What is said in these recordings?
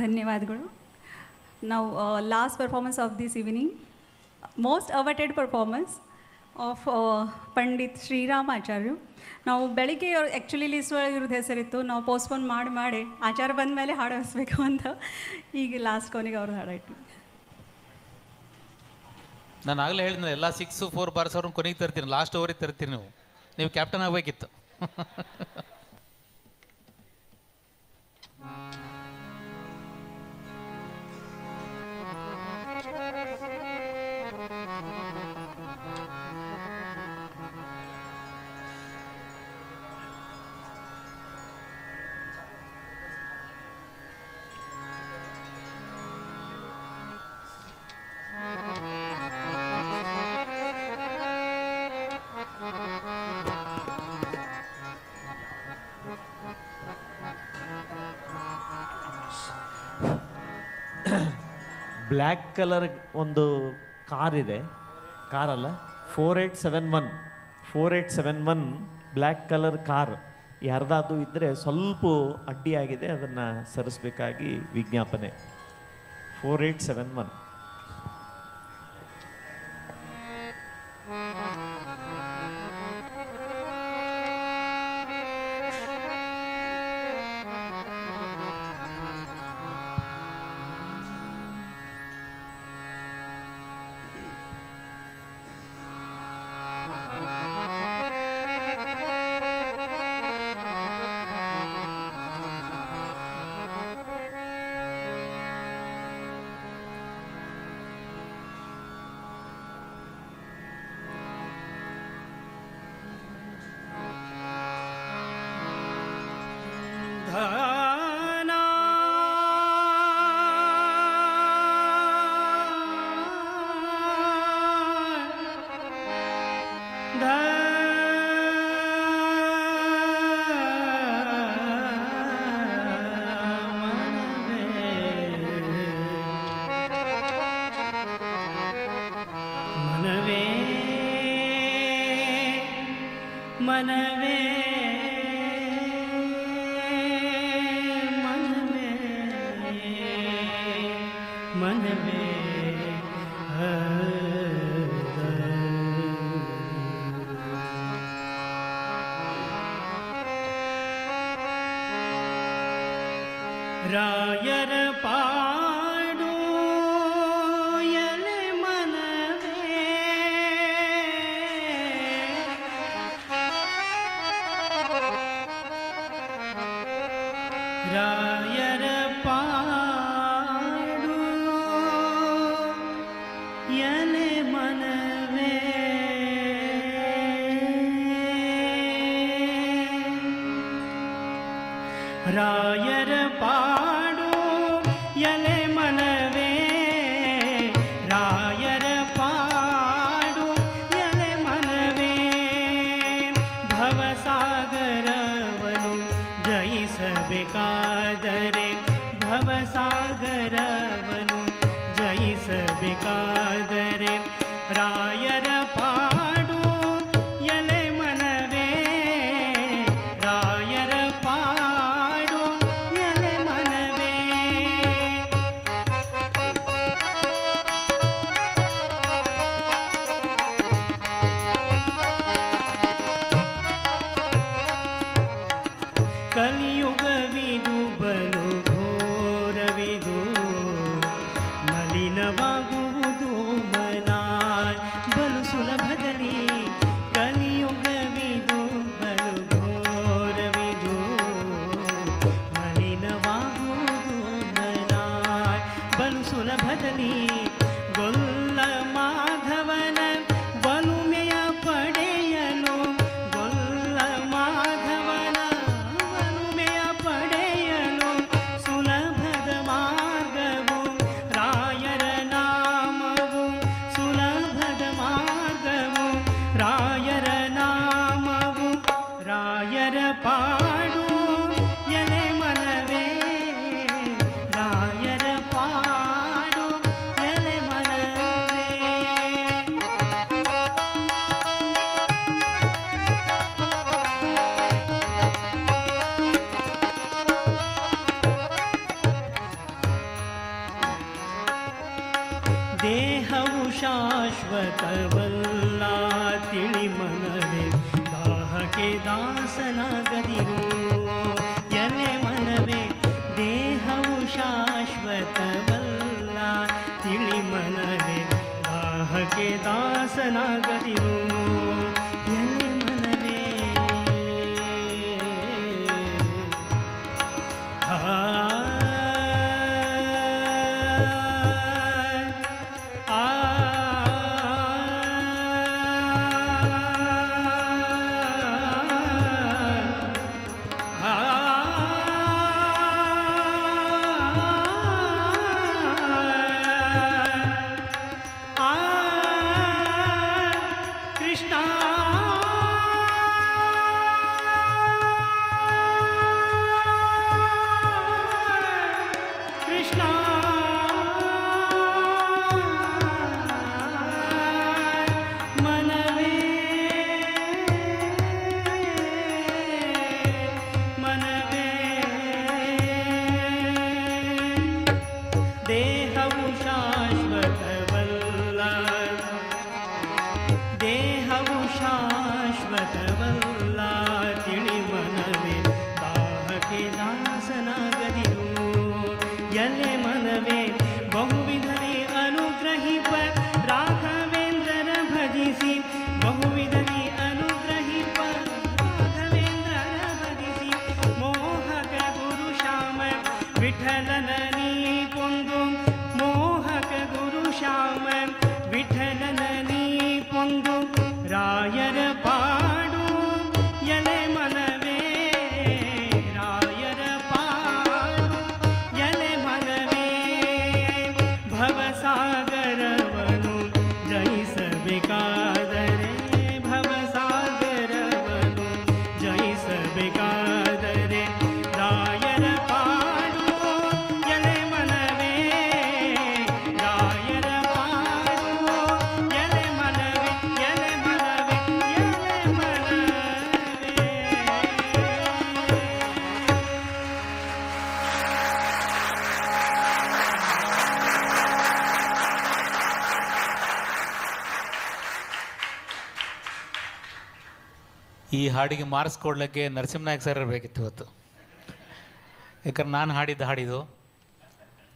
ಧನ್ಯವಾದಗಳು. ನಾವು last performance of this evening, most awaited performance of Pandit Shriram ಆಚಾರ್ಯರು. ನಾವು ಬೆಳಿಗ್ಗೆ ಅವ್ರು ಆ್ಯಕ್ಚುಲಿ ಲಿಸ್ಟ್ ಒಳಗೆ ಇರೋದು ಹೆಸರಿತ್ತು, ನಾವು ಪೋಸ್ಟ್ಪೋನ್ ಮಾಡಿ ಆಚಾರ ಬಂದ ಮೇಲೆ ಹಾಡು ಹರಿಸ್ಬೇಕು ಅಂತ ಈಗ ಲಾಸ್ಟ್ ಕೊನೆಗೆ ಅವ್ರದ್ದು ಹಾಡಾಯಿತು. ನಾನು ಆಗಲೇ ಹೇಳಿದ್ನಲ್ಲ, ಎಲ್ಲ 6-4 ಬಾರ್ಸ್ ಅವ್ರನ್ನ ಕೊನೆಗೆ ತರ್ತೀನಿ, ಲಾಸ್ಟ್ ಓವರಿಗೆ ತರ್ತೀನಿ. ನೀವು ಕ್ಯಾಪ್ಟನ್ ಆಗಬೇಕಿತ್ತು. ಬ್ಲ್ಯಾಕ್ ಕಲರ್ ಒಂದು ಕಾರ್ ಇದೆ, ಕಾರಲ್ಲ 4871 ಬ್ಲ್ಯಾಕ್ ಕಲರ್ ಕಾರ್ ಯಾರ್ದಾದ್ರು ಇದ್ದರೆ ಸ್ವಲ್ಪ ಅಡ್ಡಿಯಾಗಿದೆ, ಅದನ್ನು ಸರಿಸಬೇಕಾಗಿ ವಿಜ್ಞಾಪನೆ. 4871. मनवे मनवे मनवे रायर पाडू यले मनवे रायर पाडू यले मनवे रायर पाडू यले मनवे रायर पाडू यले मनवे भवसागरवनु जಯಿಸಬೇಕಾದರೆ भवसागरवनु जಯಿಸಬೇಕಾದರೆ ರಾಯರ ಪಾಡು ಯಲೆ ಮನವೇ ರಾಯರ ಪಾಡು ಯಲೆ ಮನವೇ ಕಲಿಯುಗವಿದು ಬಲು ಘೋರವಿದು ಮಲಿನವಾಗುವುದು ಮನ ಬಲು ಸುಲಭದಲ್ಲಿ ಕಲಿಯುಗವಿದು ಬಲು ಘೋರವಿದು ಮಲಿನವಾಗುವುದು ಮನ ಬಲು ಸುಲಭದಲ್ಲಿ ಗೊಲ್ಲ ಮಾಧವನ ಒಲುಮೆಯ ಪಡೆಯಲು ಗೊಲ್ಲ ಮಾಧವನ ಒಲುಮೆಯ ಪಡೆಯಲು ಸುಲಭದ ಮಾರ್ಗವು ರಾಯರ ನಾಮವು ಸುಲಭದ ಮಾರ್ಗವು ರಾಯರ ನಾಮವು ರಾಯರ ಪಾಡು ಎಲೆ ಮನವೇ ರಾಯರ ಪಾಡು ಎಲೆ ಶಾಶ್ವತವಲ್ಲ ತಿಳಿ ಮನವೇ ದಾಹಕ್ಕೆ ದಾಸನಾಗದಿರು ಎಲೆ ಮನವೇ ದೇಹವು ಶಾಶ್ವತವಲ್ಲ ತಿಳಿ ಮನವೇ ದಾಹಕ್ಕೆ ದಾಸನಾಗದಿರು ಎಲೆ ಮನವೇ ಕೃಷ್ಣ ಕೃಷ್ಣ ಮನವೇ ಮನವೇ ದೇಹವು ಶಾಶ್ವತವಲ್ಲ ದೇಹವು ಶಾಶ್ವತವಲ್ಲ ತಿಳಿ ಮನವೇ ದಾಹಕ್ಕೆ ದಾಸನಾಗದಿರು ಎಲೆ ಮನವೇ ಬಹುವಿಧನೆ ಅನುಗ್ರಹಿಪ ರಾಘವೇಂದ್ರರ ಭಜಿಸಿ ಬಹುವಿಧನೆ ಅನುಗ್ರಹಿಪ ರಾಘವೇಂದ್ರರ ಭಜಿಸಿ ಮೋಹಕ ಗುರು ಶ್ಯಾಮ ವಿಠಲನ ನೀ ಪೊಂದು ಮೋಹಕ ಗುರು ಶ್ಯಾಮ ವಿಠಲನ ನೀ ಪೊಂದು ರಾಯರ ಪಾಡು ಎಲೆ ಮನವೇ ರಾಯರ ಪಾಡು ಎಲೆ ಮನವೇ ಭವಸಾಗರವನು ಜಯಿಸಬೇಕಾದರೆ ಭವಸಾಗರವನು ಜಯಿಸಬೇಕಾದರೆ ರಾಯರ ಪಾಡು ಎಲೆ ಮನವೇ ರಾಯರ ಪಾಡು ಎಲೆ ಮನವೇ ಎಲೆ ಮನವೇ ಎಲೆ ಮನವೇ ಈ ಹಾಡಿಗೆ ಮಾರ್ಕ್ಸ್ ಕೊಡ್ಲಿಕ್ಕೆ ನರಸಿಂಹನಾಯಕ್ ಸರ್ ಇರಬೇಕಿತ್ತು ಇವತ್ತು. ಯಾಕಂದ್ರೆ ನಾನು ಹಾಡಿದ್ದು ಹಾಡಿದು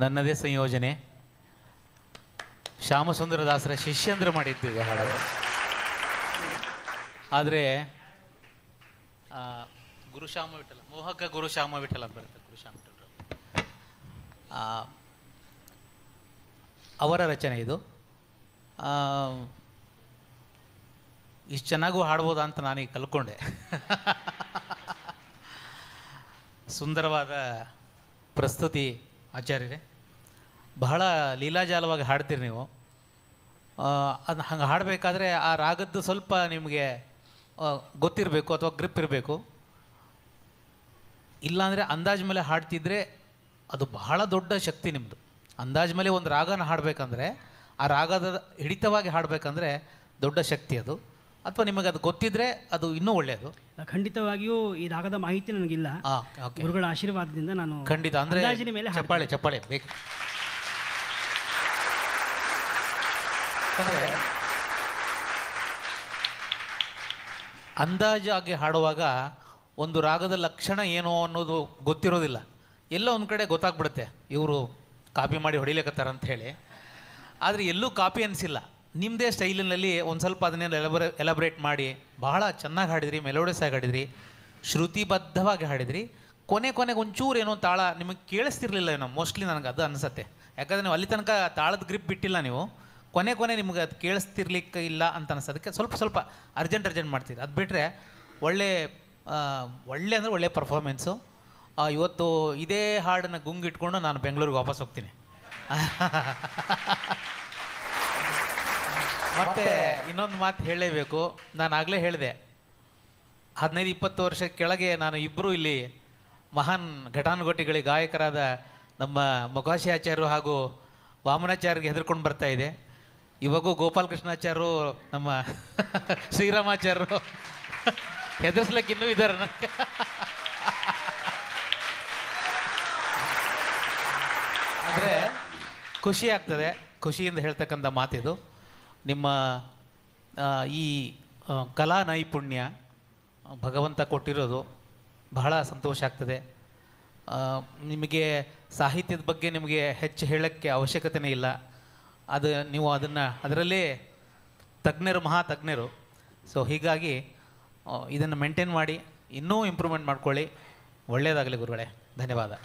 ನನ್ನದೇ ಸಂಯೋಜನೆ, ಶ್ಯಾಮಸುಂದರದಾಸರ ಶಿಷ್ಯಂದ್ರ ಮಾಡಿದ್ದು ಹಾಡು. ಆದರೆ ಗುರುಶ್ಯಾಮ ವಿಠಲ, ಮೋಹಕ ಗುರುಶ್ಯಾಮ ವಿಠಲ ಅಂತ ಬರುತ್ತೆ, ಗುರುಶ್ಯಾಮ ವಿಠಲ ಅವರ ರಚನೆ ಇದು. ಇಷ್ಟು ಚೆನ್ನಾಗೂ ಹಾಡ್ಬೋದಾ ಅಂತ ನಾನೀಗ ಕಲ್ಕೊಂಡೆ. ಸುಂದರವಾದ ಪ್ರಸ್ತುತಿ ಆಚಾರ್ಯರೇ, ಬಹಳ ಲೀಲಾಜಾಲವಾಗಿ ಹಾಡ್ತೀರಿ ನೀವು. ಅದು ಹಂಗೆ ಹಾಡಬೇಕಾದ್ರೆ ಆ ರಾಗದ್ದು ಸ್ವಲ್ಪ ನಿಮಗೆ ಗೊತ್ತಿರಬೇಕು ಅಥವಾ ಗ್ರಿಪ್ ಇರಬೇಕು. ಇಲ್ಲಾಂದರೆ ಅಂದಾಜು ಮೇಲೆ ಹಾಡ್ತಿದ್ರೆ ಅದು ಬಹಳ ದೊಡ್ಡ ಶಕ್ತಿ ನಿಮ್ಮದು. ಅಂದಾಜು ಮೇಲೆ ಒಂದು ರಾಗನ ಹಾಡಬೇಕಂದ್ರೆ ಆ ರಾಗದ ಹಿಡಿತವಾಗಿ ಹಾಡಬೇಕಂದ್ರೆ ದೊಡ್ಡ ಶಕ್ತಿ ಅದು. ಅಥವಾ ನಿಮಗೆ ಅದು ಗೊತ್ತಿದ್ರೆ ಅದು ಇನ್ನೂ ಒಳ್ಳೆಯದು. ಖಂಡಿತವಾಗಿಯೂ ಈ ರಾಗದ ಮಾಹಿತಿ ನನಗಿಲ್ಲ. ಗುರುಗಳ ಆಶೀರ್ವಾದದಿಂದ ನಾನು ಖಂಡಿತ ಅಂದರೆ ಅಂದಾಜಿನ ಮೇಲೆ ಚಪ್ಪಾಳೆ ಚಪ್ಪಾಳೆ ಬೇಕು. ಅಂದಾಜಾಗಿ ಹಾಡುವಾಗ ಒಂದು ರಾಗದ ಲಕ್ಷಣ ಏನು ಅನ್ನೋದು ಗೊತ್ತಿರೋದಿಲ್ಲ. ಎಲ್ಲೋ ಒಂದು ಕಡೆ ಗೊತ್ತಾಗ್ಬಿಡುತ್ತೆ ಇವರು ಕಾಪಿ ಮಾಡಿ ಹೊಡಿಲಿಕ್ಕತ್ತಾರ ಅಂತ ಹೇಳಿ. ಆದರೆ ಎಲ್ಲೂ ಕಾಪಿ ಅನಿಸಿಲ್ಲ. ನಿಮ್ಮದೇ ಸ್ಟೈಲಿನಲ್ಲಿ ಒಂದು ಸ್ವಲ್ಪ ಅದನ್ನೆಲ್ಲ ಎಲಬ್ರೇಟ್ ಮಾಡಿ ಬಹಳ ಚೆನ್ನಾಗಿ ಹಾಡಿದ್ರಿ, ಮೆಲೋಡಿಯಸ್ ಆಗಿ ಹಾಡಿದ್ರಿ, ಶ್ರುತಿಬದ್ಧವಾಗಿ ಹಾಡಿದ್ರಿ. ಕೊನೆಗೆ ಒಂಚೂರು ಏನೋ ತಾಳ ನಿಮಗೆ ಕೇಳಿಸ್ತಿರ್ಲಿಲ್ಲ ಏನೋ, ಮೋಸ್ಟ್ಲಿ ನನಗೆ ಅದು ಅನಿಸುತ್ತೆ. ಯಾಕಂದರೆ ನೀವು ಅಲ್ಲಿ ತನಕ ತಾಳದ ಗ್ರಿಪ್ ಬಿಟ್ಟಿಲ್ಲ ನೀವು. ಕೊನೆ ನಿಮ್ಗೆ ಅದು ಕೇಳಿಸ್ತಿರ್ಲಿಕ್ಕೆ ಇಲ್ಲ ಅಂತ ಅನಿಸೋದಕ್ಕೆ ಸ್ವಲ್ಪ ಅರ್ಜೆಂಟ್ ಮಾಡ್ತೀರಿ. ಅದು ಬಿಟ್ಟರೆ ಒಳ್ಳೆ ಅಂದರೆ ಒಳ್ಳೆ ಪರ್ಫಾರ್ಮೆನ್ಸು. ಇವತ್ತು ಇದೇ ಹಾಡನ್ನು ಗುಂಗಿಟ್ಕೊಂಡು ನಾನು ಬೆಂಗಳೂರಿಗೆ ವಾಪಸ್ ಹೋಗ್ತೀನಿ. ಮತ್ತು ಇನ್ನೊಂದು ಮಾತು ಹೇಳಲೇಬೇಕು. ನಾನು ಆಗಲೇ ಹೇಳಿದೆ, 15-20 ವರ್ಷ ಕೆಳಗೆ ನಾನು ಇಬ್ಬರು ಇಲ್ಲಿ ಮಹಾನ್ ಘಟಾನುಘಟಿಗಳಿಗೆ ಗಾಯಕರಾದ ನಮ್ಮ ಮೊಕಾಶಿ ಆಚಾರ್ಯರು ಹಾಗೂ ವಾಮನಾಚಾರ್ಯರಿಗೆ ಹೆದರ್ಕೊಂಡು ಬರ್ತಾ ಇದೆ. ಇವಾಗೂ ಗೋಪಾಲಕೃಷ್ಣಾಚಾರ್ಯರು ನಮ್ಮ ಶ್ರೀರಾಮಾಚಾರ್ಯರು ಹೆದರ್ಸ್ಲಿಕ್ಕೆ ಇನ್ನೂ ಇದ್ದಾರೆ ನನಗೆ. ಅಂದರೆ ಖುಷಿ ಆಗ್ತದೆ, ಖುಷಿಯಿಂದ ಹೇಳ್ತಕ್ಕಂಥ ಮಾತಿದು. ನಿಮ್ಮ ಈ ಕಲಾ ನೈಪುಣ್ಯ ಭಗವಂತ ಕೊಟ್ಟಿರೋದು ಬಹಳ ಸಂತೋಷ ಆಗ್ತದೆ. ನಿಮಗೆ ಸಾಹಿತ್ಯದ ಬಗ್ಗೆ ನಿಮಗೆ ಹೆಚ್ಚು ಹೇಳೋಕ್ಕೆ ಅವಶ್ಯಕತೆಯೇ ಇಲ್ಲ. ನೀವು ಅದರಲ್ಲೇ ತಜ್ಞರು, ಮಹಾ ತಜ್ಞರು. ಸೊ ಹೀಗಾಗಿ ಇದನ್ನು ಮೇಂಟೈನ್ ಮಾಡಿ, ಇನ್ನೂ ಇಂಪ್ರೂವ್ಮೆಂಟ್ ಮಾಡ್ಕೊಳ್ಳಿ. ಒಳ್ಳೆಯದಾಗಲಿ ಗುರುಗಳೇ, ಧನ್ಯವಾದ.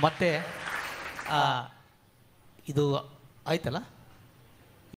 ಮತ್ತು ಇದು ಆಯ್ತಲ್ಲ.